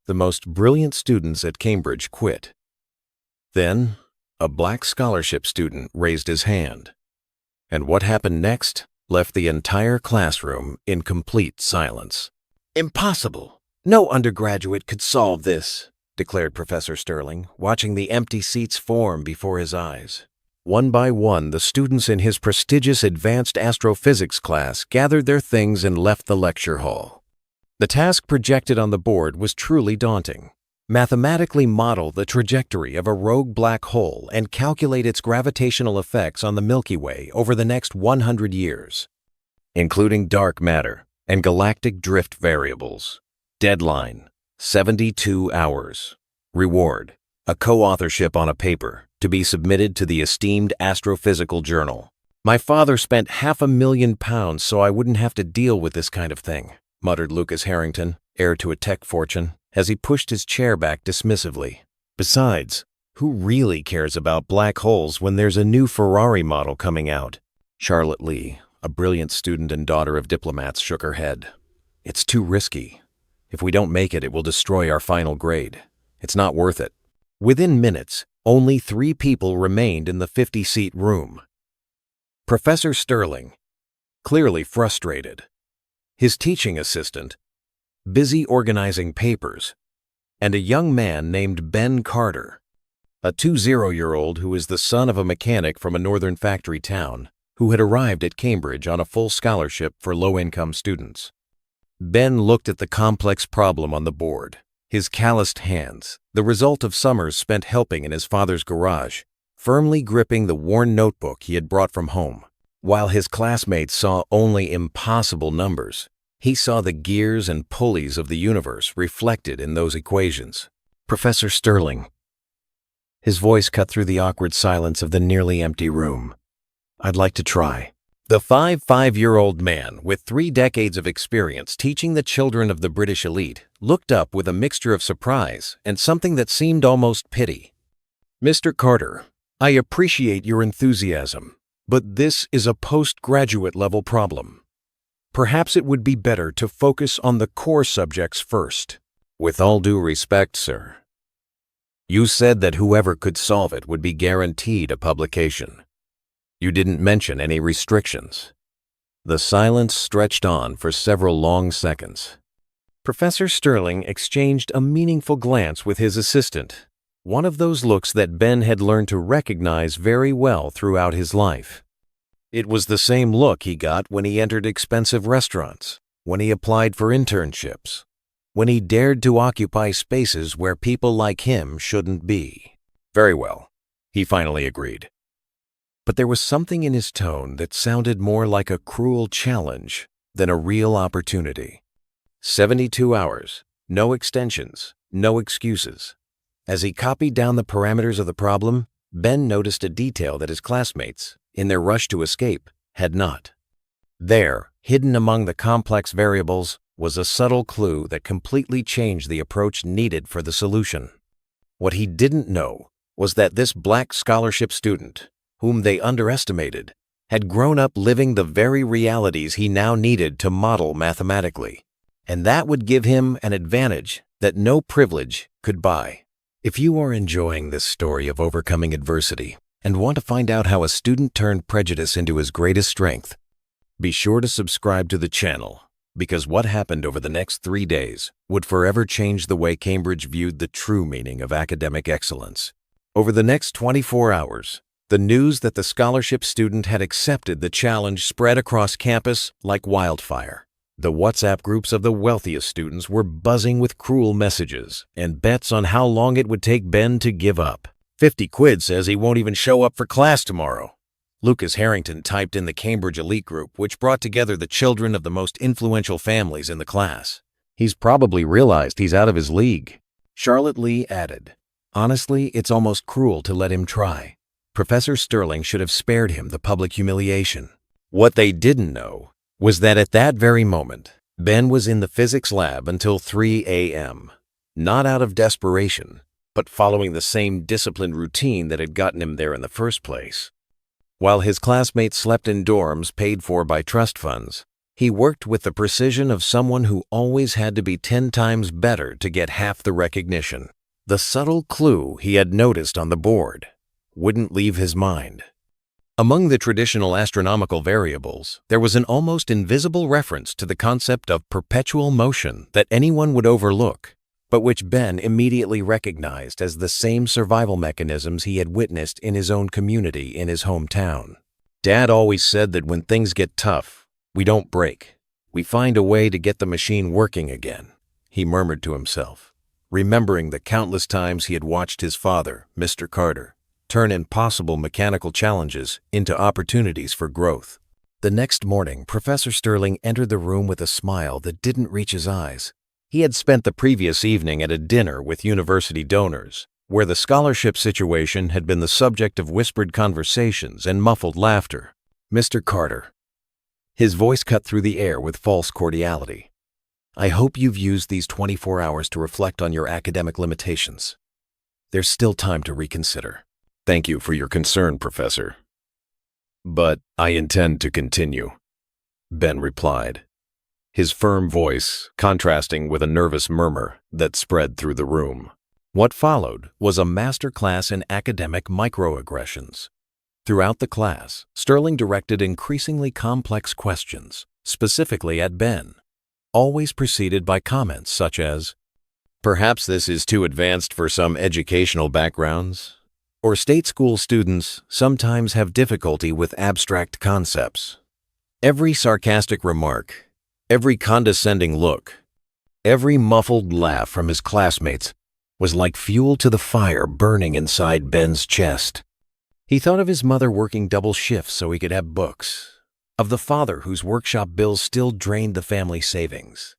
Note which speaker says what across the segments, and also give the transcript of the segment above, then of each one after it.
Speaker 1: the most brilliant students at Cambridge quit. Then, a black scholarship student raised his hand. And what happened next left the entire classroom in complete silence. "Impossible! No undergraduate could solve this," declared Professor Sterling, watching the empty seats form before his eyes. One by one, the students in his prestigious advanced astrophysics class gathered their things and left the lecture hall. The task projected on the board was truly daunting. Mathematically model the trajectory of a rogue black hole and calculate its gravitational effects on the Milky Way over the next 100 years, including dark matter and galactic drift variables. Deadline: 72 hours. Reward: a co-authorship on a paper to be submitted to the esteemed Astrophysical Journal. "My father spent £500,000 so I wouldn't have to deal with this kind of thing," muttered Lucas Harrington, heir to a tech fortune, as he pushed his chair back dismissively. "Besides, who really cares about black holes when there's a new Ferrari model coming out?" Charlotte Lee, a brilliant student and daughter of diplomats, shook her head. "It's too risky. If we don't make it, it will destroy our final grade. It's not worth it." Within minutes, only 3 people remained in the 50-seat room. Professor Sterling, clearly frustrated, his teaching assistant, busy organizing papers, and a young man named Ben Carter, a 20-year-old who is the son of a mechanic from a northern factory town who had arrived at Cambridge on a full scholarship for low-income students. Ben looked at the complex problem on the board, his calloused hands, the result of summers spent helping in his father's garage, firmly gripping the worn notebook he had brought from home. While his classmates saw only impossible numbers, he saw the gears and pulleys of the universe reflected in those equations. "Professor Sterling." His voice cut through the awkward silence of the nearly empty room. "I'd like to try." The 55-year-old man, with 3 decades of experience teaching the children of the British elite, looked up with a mixture of surprise and something that seemed almost pity. "Mr. Carter, I appreciate your enthusiasm, but this is a postgraduate level problem. Perhaps it would be better to focus on the core subjects first." "With all due respect, sir, you said that whoever could solve it would be guaranteed a publication. You didn't mention any restrictions." The silence stretched on for several long seconds. Professor Sterling exchanged a meaningful glance with his assistant, one of those looks that Ben had learned to recognize very well throughout his life. It was the same look he got when he entered expensive restaurants, when he applied for internships, when he dared to occupy spaces where people like him shouldn't be. "Very well," he finally agreed. But there was something in his tone that sounded more like a cruel challenge than a real opportunity. 72 hours, no extensions, no excuses. As he copied down the parameters of the problem, Ben noticed a detail that his classmates, in their rush to escape, had not. There, hidden among the complex variables, was a subtle clue that completely changed the approach needed for the solution. What he didn't know was that this black scholarship student, whom they underestimated, had grown up living the very realities he now needed to model mathematically, and that would give him an advantage that no privilege could buy. If you are enjoying this story of overcoming adversity and want to find out how a student turned prejudice into his greatest strength, be sure to subscribe to the channel, because what happened over the next 3 days would forever change the way Cambridge viewed the true meaning of academic excellence. Over the next 24 hours, the news that the scholarship student had accepted the challenge spread across campus like wildfire. The WhatsApp groups of the wealthiest students were buzzing with cruel messages and bets on how long it would take Ben to give up. 50 quid says he won't even show up for class tomorrow. Lucas Harrington typed in the Cambridge elite group, which brought together the children of the most influential families in the class. "He's probably realized he's out of his league." Charlotte Lee added, "Honestly, it's almost cruel to let him try. Professor Sterling should have spared him the public humiliation." What they didn't know was that at that very moment, Ben was in the physics lab until 3 a.m., not out of desperation, but following the same disciplined routine that had gotten him there in the first place. While his classmates slept in dorms paid for by trust funds, He worked with the precision of someone who always had to be 10 times better to get half the recognition. The subtle clue he had noticed on the board wouldn't leave his mind. Among the traditional astronomical variables, there was an almost invisible reference to the concept of perpetual motion that anyone would overlook, but which Ben immediately recognized as the same survival mechanisms he had witnessed in his own community in his hometown. Dad always said that when things get tough, we don't break. We find a way to get the machine working again, he murmured to himself, remembering the countless times he had watched his father, Mr. Carter, turn impossible mechanical challenges into opportunities for growth. The next morning, Professor Sterling entered the room with a smile that didn't reach his eyes. He had spent the previous evening at a dinner with university donors, where the scholarship situation had been the subject of whispered conversations and muffled laughter. Mr. Carter. His voice cut through the air with false cordiality. I hope you've used these 24 hours to reflect on your academic limitations. There's still time to reconsider. Thank you for your concern, Professor. But I intend to continue, Ben replied, his firm voice contrasting with a nervous murmur that spread through the room. What followed was a master class in academic microaggressions. Throughout the class, Sterling directed increasingly complex questions, specifically at Ben, always preceded by comments such as, "Perhaps this is too advanced for some educational backgrounds," or "State school students sometimes have difficulty with abstract concepts." Every sarcastic remark, every condescending look, every muffled laugh from his classmates was like fuel to the fire burning inside Ben's chest. He thought of his mother working double shifts so he could have books, of the father whose workshop bills still drained the family savings,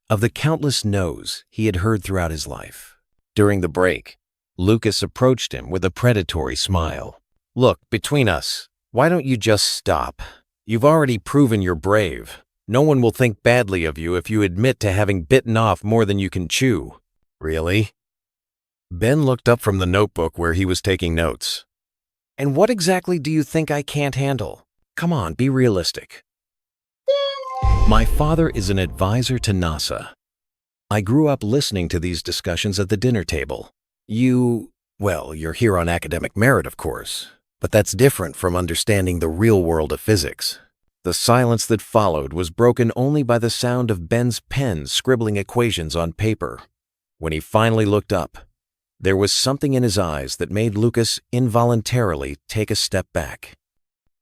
Speaker 1: of the countless no's he had heard throughout his life. During the break, Lucas approached him with a predatory smile. "Look, between us, why don't you just stop? You've already proven you're brave. No one will think badly of you if you admit to having bitten off more than you can chew." "Really?" Ben looked up from the notebook where he was taking notes. "And what exactly do you think I can't handle? Come on, be realistic." "My father is an advisor to NASA. I grew up listening to these discussions at the dinner table. You're here on academic merit, of course, but that's different from understanding the real world of physics." The silence that followed was broken only by the sound of Ben's pen scribbling equations on paper. When he finally looked up, there was something in his eyes that made Lucas involuntarily take a step back.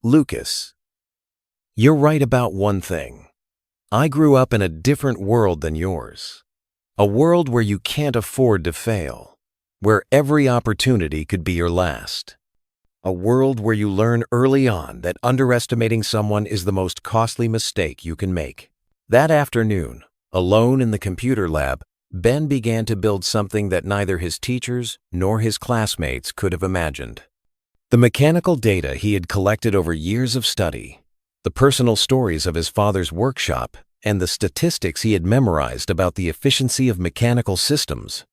Speaker 1: "Lucas, you're right about one thing. I grew up in a different world than yours. A world where you can't afford to fail. Where every opportunity could be your last. A world where you learn early on that underestimating someone is the most costly mistake you can make." That afternoon, alone in the computer lab, Ben began to build something that neither his teachers nor his classmates could have imagined. The mechanical data he had collected over years of study, the personal stories of his father's workshop, and the statistics he had memorized about the efficiency of mechanical systems,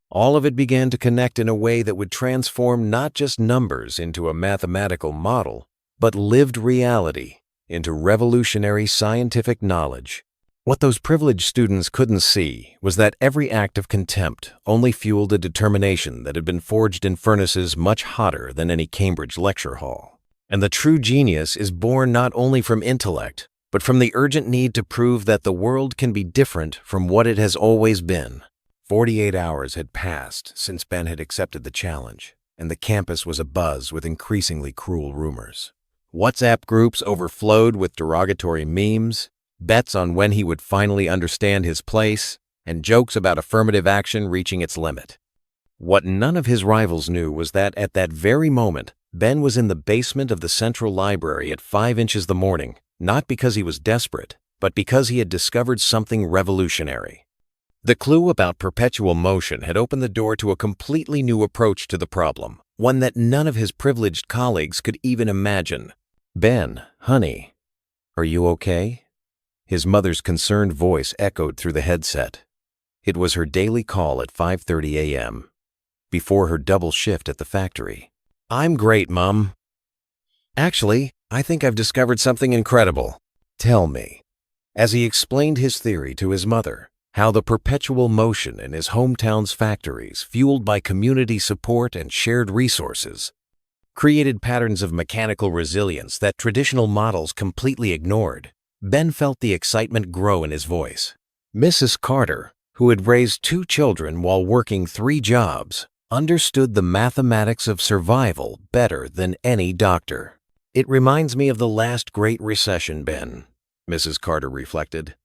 Speaker 1: all of it began to connect in a way that would transform not just numbers into a mathematical model, but lived reality into revolutionary scientific knowledge. What those privileged students couldn't see was that every act of contempt only fueled a determination that had been forged in furnaces much hotter than any Cambridge lecture hall. And the true genius is born not only from intellect, but from the urgent need to prove that the world can be different from what it has always been. 48 hours had passed since Ben had accepted the challenge, and the campus was abuzz with increasingly cruel rumors. WhatsApp groups overflowed with derogatory memes, bets on when he would finally understand his place, and jokes about affirmative action reaching its limit. What none of his rivals knew was that at that very moment, Ben was in the basement of the Central Library at 5 inches the morning, not because he was desperate, but because he had discovered something revolutionary. The clue about perpetual motion had opened the door to a completely new approach to the problem, one that none of his privileged colleagues could even imagine. "Ben, honey, are you okay?" His mother's concerned voice echoed through the headset. It was her daily call at 5:30 a.m., before her double shift at the factory. "I'm great, Mom. Actually, I think I've discovered something incredible." "Tell me." as he explained his theory to his mother, how the perpetual motion in his hometown's factories, fueled by community support and shared resources, created patterns of mechanical resilience that traditional models completely ignored. Ben felt the excitement grow in his voice. Mrs. Carter, who had raised 2 children while working 3 jobs, understood the mathematics of survival better than any doctor. "It reminds me of the last Great Recession, Ben," Mrs. Carter reflected.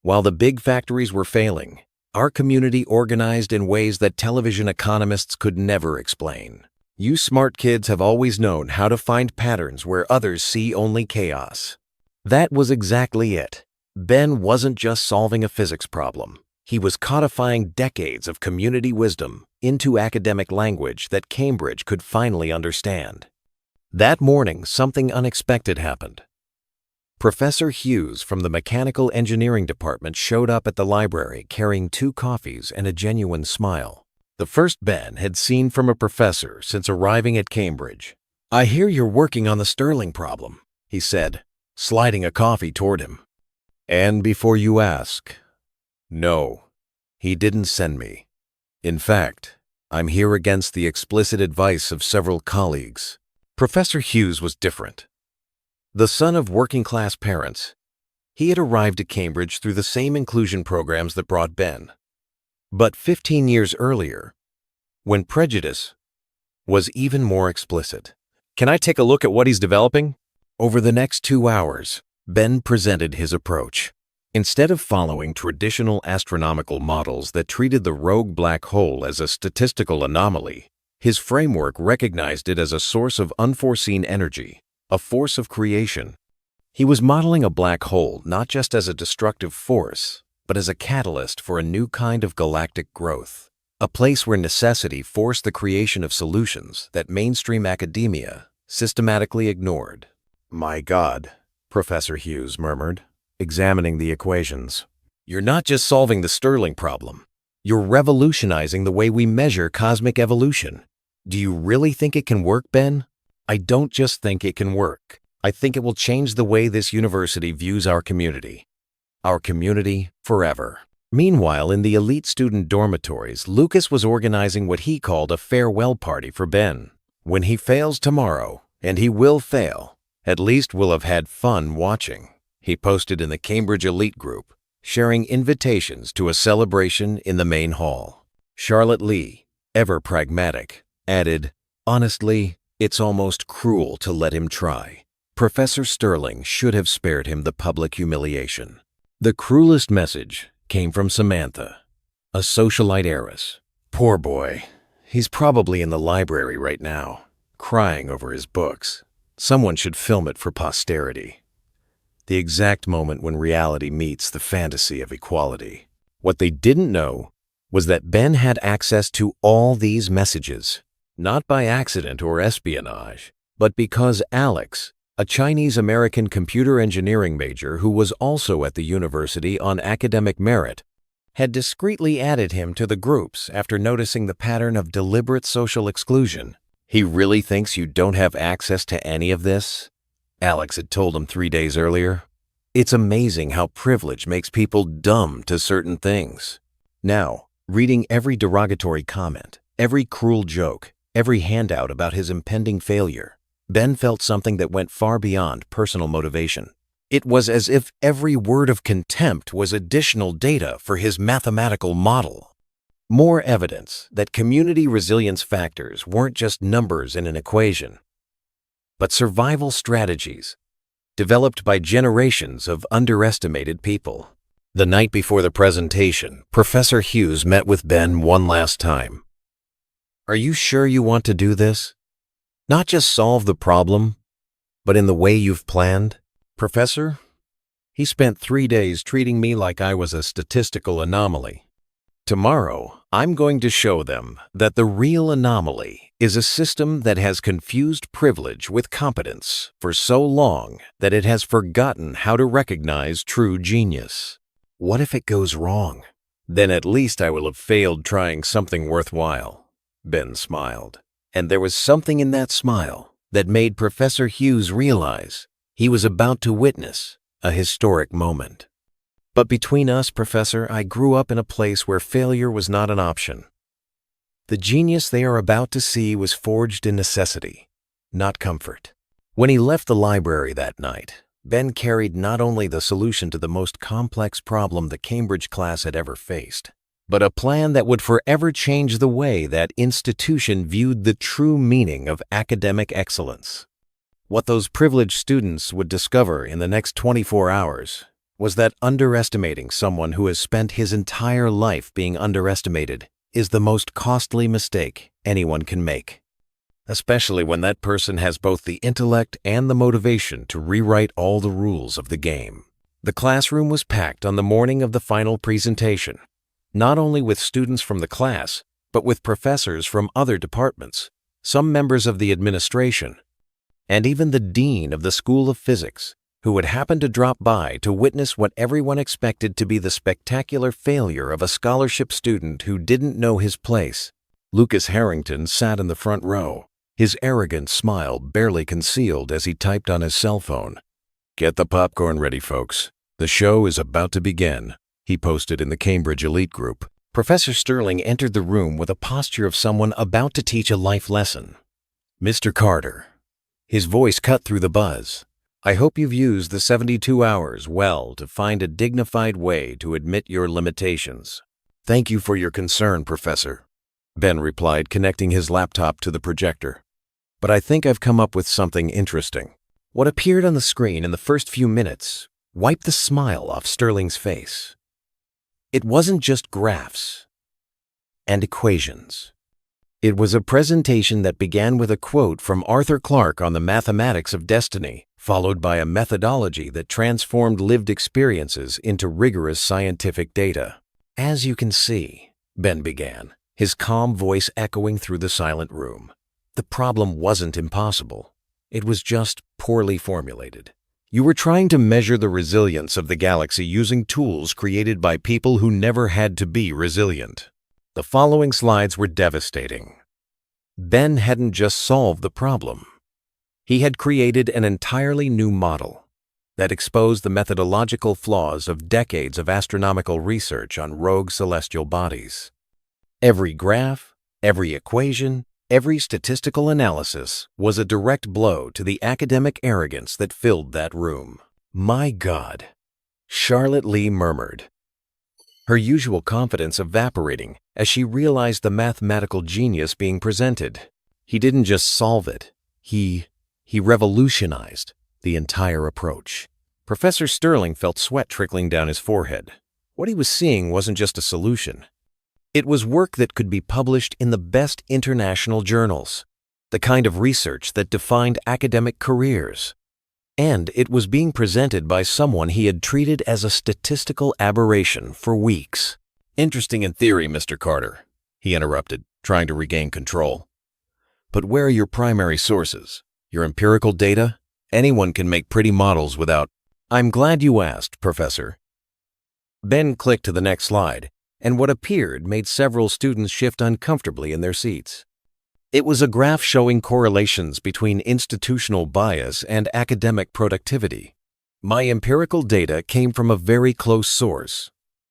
Speaker 1: "While the big factories were failing, our community organized in ways that television economists could never explain. You smart kids have always known how to find patterns where others see only chaos." That was exactly it. Ben wasn't just solving a physics problem. He was codifying decades of community wisdom into academic language that Cambridge could finally understand. That morning, something unexpected happened. Professor Hughes from the Mechanical Engineering Department showed up at the library carrying 2 coffees and a genuine smile. The first Ben had seen from a professor since arriving at Cambridge. "I hear you're working on the Stirling problem," he said, sliding a coffee toward him. "And before you ask, no, he didn't send me. In fact, I'm here against the explicit advice of several colleagues." Professor Hughes was different. The son of working-class parents, he had arrived at Cambridge through the same inclusion programs that brought Ben. But 15 years earlier, when prejudice was even more explicit. "Can I take a look at what he's developing?" Over the next 2 hours, Ben presented his approach. Instead of following traditional astronomical models that treated the rogue black hole as a statistical anomaly, his framework recognized it as a source of unforeseen energy, a force of creation. He was modeling a black hole not just as a destructive force, but as a catalyst for a new kind of galactic growth, a place where necessity forced the creation of solutions that mainstream academia systematically ignored. "My God," Professor Hughes murmured, examining the equations. "You're not just solving the Stirling problem. You're revolutionizing the way we measure cosmic evolution. Do you really think it can work, Ben?" "I don't just think it can work. I think it will change the way this university views our community. Our community forever." Meanwhile, in the elite student dormitories, Lucas was organizing what he called a farewell party for Ben. "When he fails tomorrow, and he will fail, at least we'll have had fun watching," he posted in the Cambridge elite group, sharing invitations to a celebration in the main hall. Charlotte Lee, ever pragmatic, added, "Honestly, it's almost cruel to let him try. Professor Stirling should have spared him the public humiliation." The cruelest message came from Samantha, a socialite heiress. "Poor boy. He's probably in the library right now, crying over his books. Someone should film it for posterity." The exact moment when reality meets the fantasy of equality. What they didn't know was that Ben had access to all these messages, not by accident or espionage, but because Alex, a Chinese-American computer engineering major who was also at the university on academic merit, had discreetly added him to the groups after noticing the pattern of deliberate social exclusion. "He really thinks you don't have access to any of this?" Alex had told him 3 days earlier. "It's amazing how privilege makes people dumb to certain things." Now, reading every derogatory comment, every cruel joke, every handout about his impending failure, Ben felt something that went far beyond personal motivation. It was as if every word of contempt was additional data for his mathematical model. More evidence that community resilience factors weren't just numbers in an equation, but survival strategies developed by generations of underestimated people. The night before the presentation, Professor Hughes met with Ben one last time. "Are you sure you want to do this? Not just solve the problem, but in the way you've planned?" "Professor, he spent 3 days treating me like I was a statistical anomaly. Tomorrow, I'm going to show them that the real anomaly is a system that has confused privilege with competence for so long that it has forgotten how to recognize true genius. What if it goes wrong? Then at least I will have failed trying something worthwhile." Ben smiled, and there was something in that smile that made Professor Hughes realize he was about to witness a historic moment. But between us, Professor, I grew up in a place where failure was not an option. The genius they are about to see was forged in necessity, not comfort. When he left the library that night, Ben carried not only the solution to the most complex problem the Cambridge class had ever faced, but a plan that would forever change the way that institution viewed the true meaning of academic excellence. What those privileged students would discover in the next 24 hours was that underestimating someone who has spent his entire life being underestimated is the most costly mistake anyone can make, especially when that person has both the intellect and the motivation to rewrite all the rules of the game. The classroom was packed on the morning of the final presentation, not only with students from the class, but with professors from other departments, some members of the administration, and even the dean of the School of Physics, who would happen to drop by to witness what everyone expected to be the spectacular failure of a scholarship student who didn't know his place. Lucas Harrington sat in the front row, his arrogant smile barely concealed as he typed on his cell phone. "Get the popcorn ready, folks. The show is about to begin," he posted in the Cambridge elite group. Professor Sterling entered the room with a posture of someone about to teach a life lesson. "Mr. Carter," his voice cut through the buzz, "I hope you've used the 72 hours well to find a dignified way to admit your limitations." "Thank you for your concern, Professor," Ben replied, connecting his laptop to the projector. "But I think I've come up with something interesting." What appeared on the screen in the first few minutes wiped the smile off Sterling's face. It wasn't just graphs and equations. It was a presentation that began with a quote from Arthur Clarke on the mathematics of destiny, followed by a methodology that transformed lived experiences into rigorous scientific data. "As you can see," Ben began, his calm voice echoing through the silent room, "the problem wasn't impossible. It was just poorly formulated. You were trying to measure the resilience of the galaxy using tools created by people who never had to be resilient." The following slides were devastating. Ben hadn't just solved the problem. He had created an entirely new model that exposed the methodological flaws of decades of astronomical research on rogue celestial bodies. Every graph, every equation, every statistical analysis was a direct blow to the academic arrogance that filled that room. "My God," Charlotte Lee murmured, her usual confidence evaporating as she realized the mathematical genius being presented. He didn't just solve it, he revolutionized the entire approach. Professor Sterling felt sweat trickling down his forehead. What he was seeing wasn't just a solution. It was work that could be published in the best international journals, the kind of research that defined academic careers. And it was being presented by someone he had treated as a statistical aberration for weeks. "Interesting in theory, Mr. Carter," he interrupted, trying to regain control. "But where are your primary sources? Your empirical data? Anyone can make pretty models without—" "I'm glad you asked, Professor." Ben clicked to the next slide, and what appeared made several students shift uncomfortably in their seats. It was a graph showing correlations between institutional bias and academic productivity. "My empirical data came from a very close source.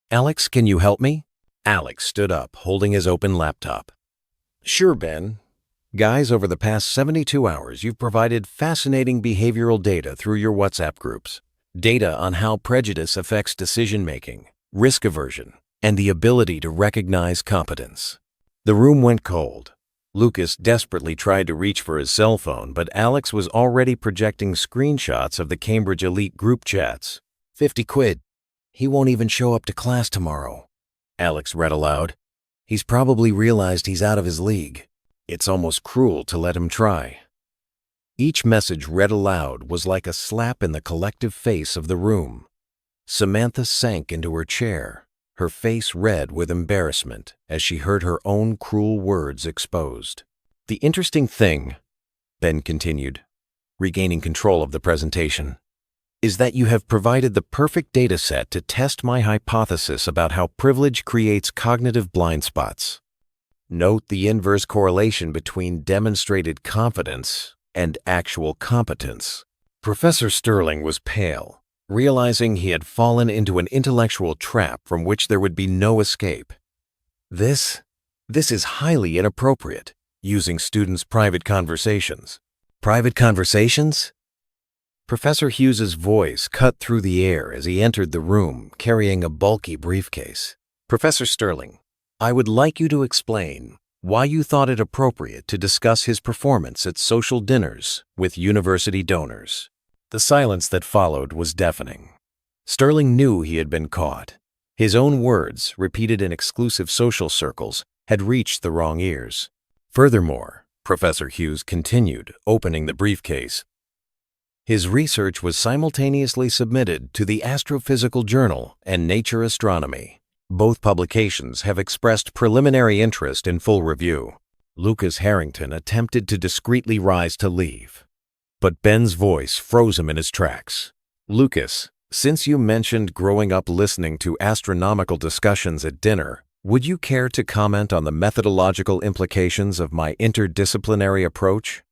Speaker 1: Alex, can you help me?" Alex stood up, holding his open laptop. "Sure, Ben. Guys, over the past 72 hours, you've provided fascinating behavioral data through your WhatsApp groups. Data on how prejudice affects decision-making, risk aversion, and the ability to recognize competence." The room went cold. Lucas desperately tried to reach for his cell phone, but Alex was already projecting screenshots of the Cambridge elite group chats. "50 quid. He won't even show up to class tomorrow," Alex read aloud. "He's probably realized he's out of his league. It's almost cruel to let him try." Each message read aloud was like a slap in the collective face of the room. Samantha sank into her chair, her face red with embarrassment as she heard her own cruel words exposed. "The interesting thing," Ben continued, regaining control of the presentation, "is that you have provided the perfect data set to test my hypothesis about how privilege creates cognitive blind spots. Note the inverse correlation between demonstrated confidence and actual competence." Professor Sterling was pale, realizing he had fallen into an intellectual trap from which there would be no escape. This is highly inappropriate, using students' private conversations. Private conversations? Professor Hughes's voice cut through the air as he entered the room carrying a bulky briefcase. Professor Sterling, I would like you to explain why you thought it appropriate to discuss his performance at social dinners with university donors. The silence that followed was deafening. Sterling knew he had been caught. His own words, repeated in exclusive social circles, had reached the wrong ears. Furthermore, Professor Hughes continued, opening the briefcase. His research was simultaneously submitted to the Astrophysical Journal and Nature Astronomy. Both publications have expressed preliminary interest in full review. Lucas Harrington attempted to discreetly rise to leave, but Ben's voice froze him in his tracks. Lucas, since you mentioned growing up listening to astronomical discussions at dinner, would you care to comment on the methodological implications of my interdisciplinary approach?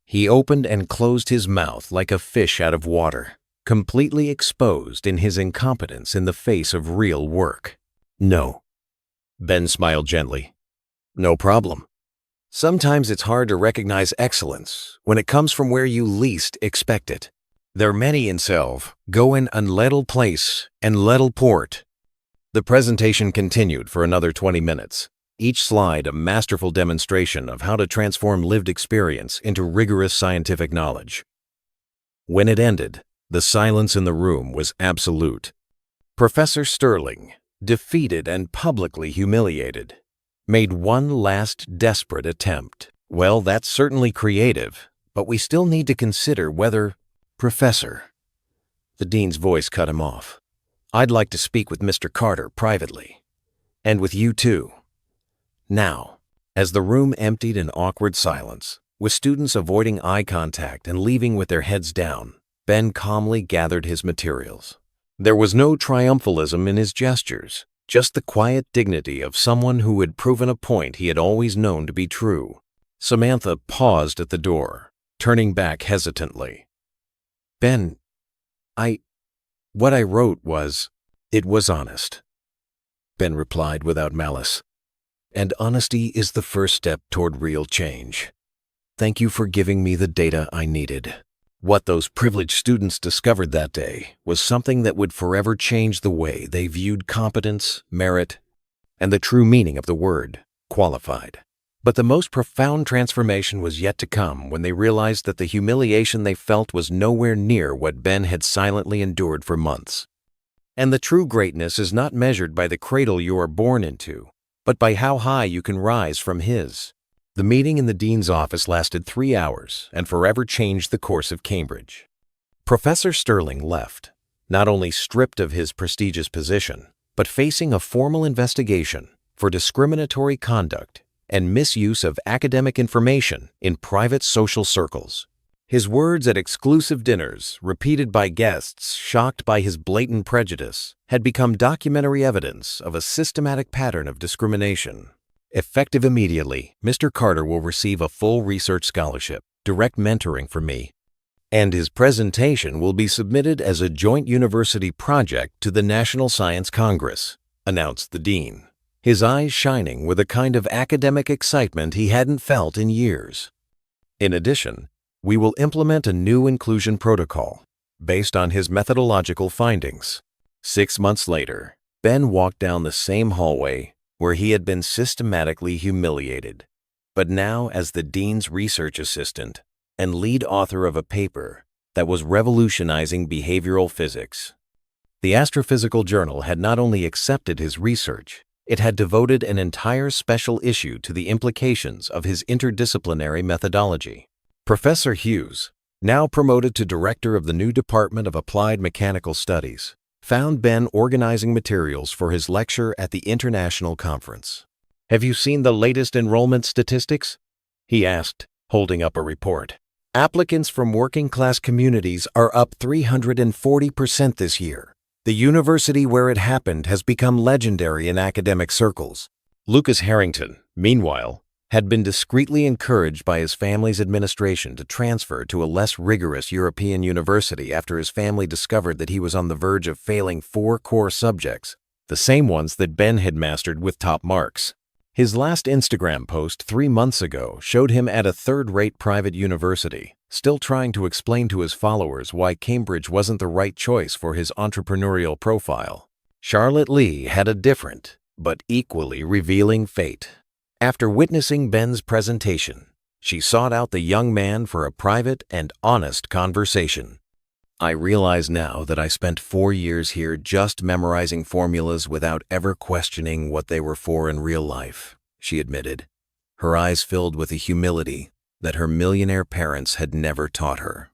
Speaker 1: He opened and closed his mouth like a fish out of water, completely exposed in his incompetence in the face of real work. No. Ben smiled gently. No problem. Sometimes it's hard to recognize excellence when it comes from where you least expect it. There are many in self, go in unlettle place and lettle port. The presentation continued for another 20 minutes, each slide a masterful demonstration of how to transform lived experience into rigorous scientific knowledge. When it ended, the silence in the room was absolute. Professor Sterling, defeated and publicly humiliated, made one last desperate attempt. Well, that's certainly creative, but we still need to consider whether... Professor, the dean's voice cut him off. I'd like to speak with Mr. Carter privately. And with you too. Now, as the room emptied in awkward silence, with students avoiding eye contact and leaving with their heads down, Ben calmly gathered his materials. There was no triumphalism in his gestures, just the quiet dignity of someone who had proven a point he had always known to be true. Samantha paused at the door, turning back hesitantly. Ben, what I wrote was, it was honest. Ben replied without malice. And honesty is the first step toward real change. Thank you for giving me the data I needed. What those privileged students discovered that day was something that would forever change the way they viewed competence, merit, and the true meaning of the word, qualified. But the most profound transformation was yet to come when they realized that the humiliation they felt was nowhere near what Ben had silently endured for months. And the true greatness is not measured by the cradle you are born into, but by how high you can rise from his. The meeting in the dean's office lasted 3 hours and forever changed the course of Cambridge. Professor Sterling left, not only stripped of his prestigious position, but facing a formal investigation for discriminatory conduct and misuse of academic information in private social circles. His words at exclusive dinners, repeated by guests shocked by his blatant prejudice, had become documentary evidence of a systematic pattern of discrimination. Effective immediately, Mr. Carter will receive a full research scholarship, direct mentoring from me, and his presentation will be submitted as a joint university project to the National Science Congress, announced the dean, his eyes shining with a kind of academic excitement he hadn't felt in years. In addition, we will implement a new inclusion protocol based on his methodological findings. 6 months later, Ben walked down the same hallway where he had been systematically humiliated, but now as the dean's research assistant and lead author of a paper that was revolutionizing behavioral physics. The Astrophysical Journal had not only accepted his research, it had devoted an entire special issue to the implications of his interdisciplinary methodology. Professor Hughes, now promoted to director of the new Department of Applied Mechanical Studies, found Ben organizing materials for his lecture at the international conference. Have you seen the latest enrollment statistics? He asked, holding up a report. Applicants from working-class communities are up 340% this year. The university where it happened has become legendary in academic circles. Lucas Harrington, meanwhile, had been discreetly encouraged by his family's administration to transfer to a less rigorous European university after his family discovered that he was on the verge of failing 4 core subjects, the same ones that Ben had mastered with top marks. His last Instagram post 3 months ago showed him at a third-rate private university, still trying to explain to his followers why Cambridge wasn't the right choice for his entrepreneurial profile. Charlotte Lee had a different, but equally revealing fate. After witnessing Ben's presentation, she sought out the young man for a private and honest conversation. "I realize now that I spent 4 years here just memorizing formulas without ever questioning what they were for in real life," she admitted, her eyes filled with a humility that her millionaire parents had never taught her.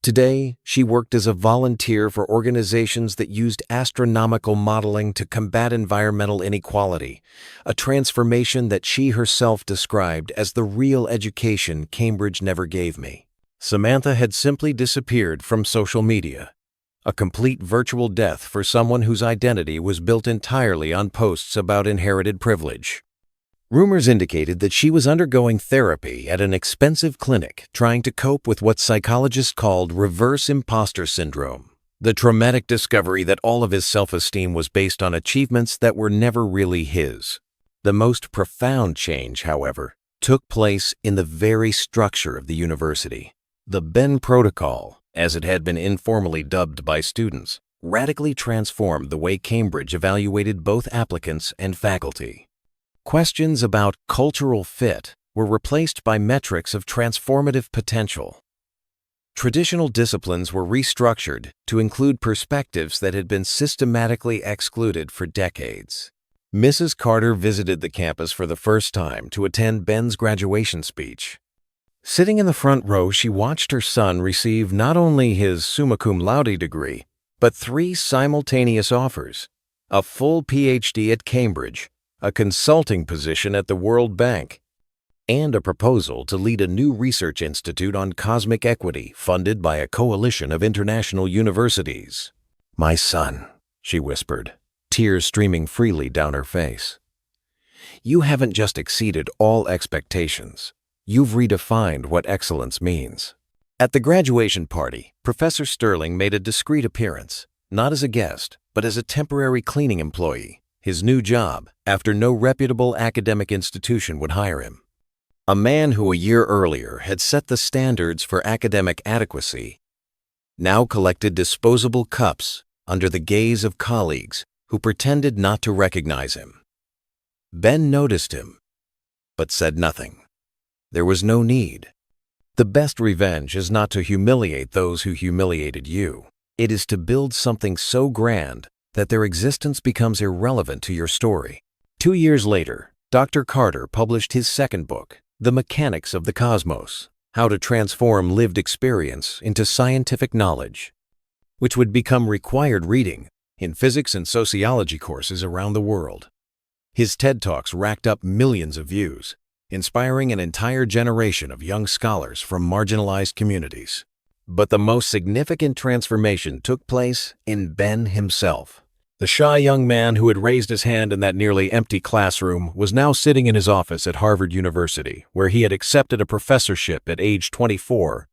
Speaker 1: Today, she worked as a volunteer for organizations that used astronomical modeling to combat environmental inequality, a transformation that she herself described as the real education Cambridge never gave me. Samantha had simply disappeared from social media, a complete virtual death for someone whose identity was built entirely on posts about inherited privilege. Rumors indicated that she was undergoing therapy at an expensive clinic trying to cope with what psychologists called reverse imposter syndrome, the traumatic discovery that all of his self-esteem was based on achievements that were never really his. The most profound change, however, took place in the very structure of the university. The Ben Protocol, as it had been informally dubbed by students, radically transformed the way Cambridge evaluated both applicants and faculty. Questions about cultural fit were replaced by metrics of transformative potential. Traditional disciplines were restructured to include perspectives that had been systematically excluded for decades. Mrs. Carter visited the campus for the first time to attend Ben's graduation speech. Sitting in the front row, she watched her son receive not only his summa cum laude degree, but 3 simultaneous offers: a full PhD at Cambridge, a consulting position at the World Bank, and a proposal to lead a new research institute on cosmic equity funded by a coalition of international universities. "My son," she whispered, tears streaming freely down her face. "You haven't just exceeded all expectations. You've redefined what excellence means." At the graduation party, Professor Sterling made a discreet appearance, not as a guest, but as a temporary cleaning employee, his new job after no reputable academic institution would hire him. A man who a year earlier had set the standards for academic adequacy now collected disposable cups under the gaze of colleagues who pretended not to recognize him. Ben noticed him, but said nothing. There was no need. The best revenge is not to humiliate those who humiliated you. It is to build something so grand that their existence becomes irrelevant to your story. 2 years later, Dr. Carter published his second book, The Mechanics of the Cosmos: How to Transform Lived Experience into Scientific Knowledge, which would become required reading in physics and sociology courses around the world. His TED Talks racked up millions of views, inspiring an entire generation of young scholars from marginalized communities. But the most significant transformation took place in Ben himself. The shy young man who had raised his hand in that nearly empty classroom was now sitting in his office at Harvard University, where he had accepted a professorship at age 24,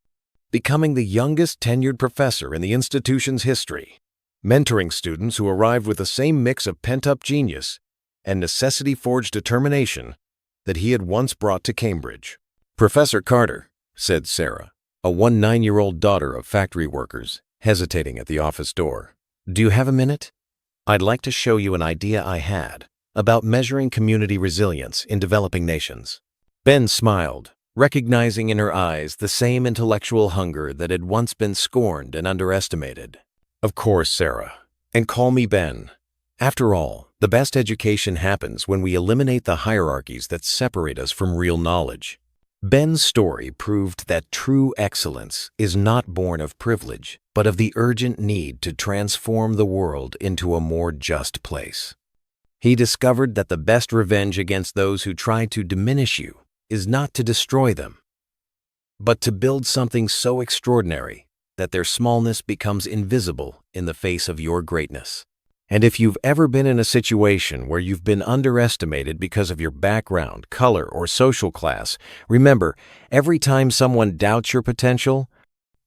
Speaker 1: becoming the youngest tenured professor in the institution's history, mentoring students who arrived with the same mix of pent-up genius and necessity-forged determination that he had once brought to Cambridge. "Professor Carter," said Sarah, a 9-year-old daughter of factory workers, hesitating at the office door, "do you have a minute? I'd like to show you an idea I had about measuring community resilience in developing nations." Ben smiled, recognizing in her eyes the same intellectual hunger that had once been scorned and underestimated. "Of course, Sarah. And call me Ben. After all, the best education happens when we eliminate the hierarchies that separate us from real knowledge." Ben's story proved that true excellence is not born of privilege, but of the urgent need to transform the world into a more just place. He discovered that the best revenge against those who try to diminish you is not to destroy them, but to build something so extraordinary that their smallness becomes invisible in the face of your greatness. And if you've ever been in a situation where you've been underestimated because of your background, color, or social class, remember, every time someone doubts your potential,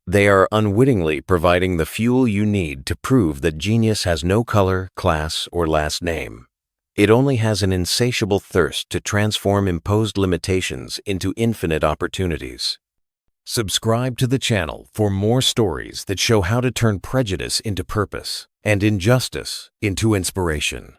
Speaker 1: they are unwittingly providing the fuel you need to prove that genius has no color, class, or last name. It only has an insatiable thirst to transform imposed limitations into infinite opportunities. Subscribe to the channel for more stories that show how to turn prejudice into purpose and injustice into inspiration.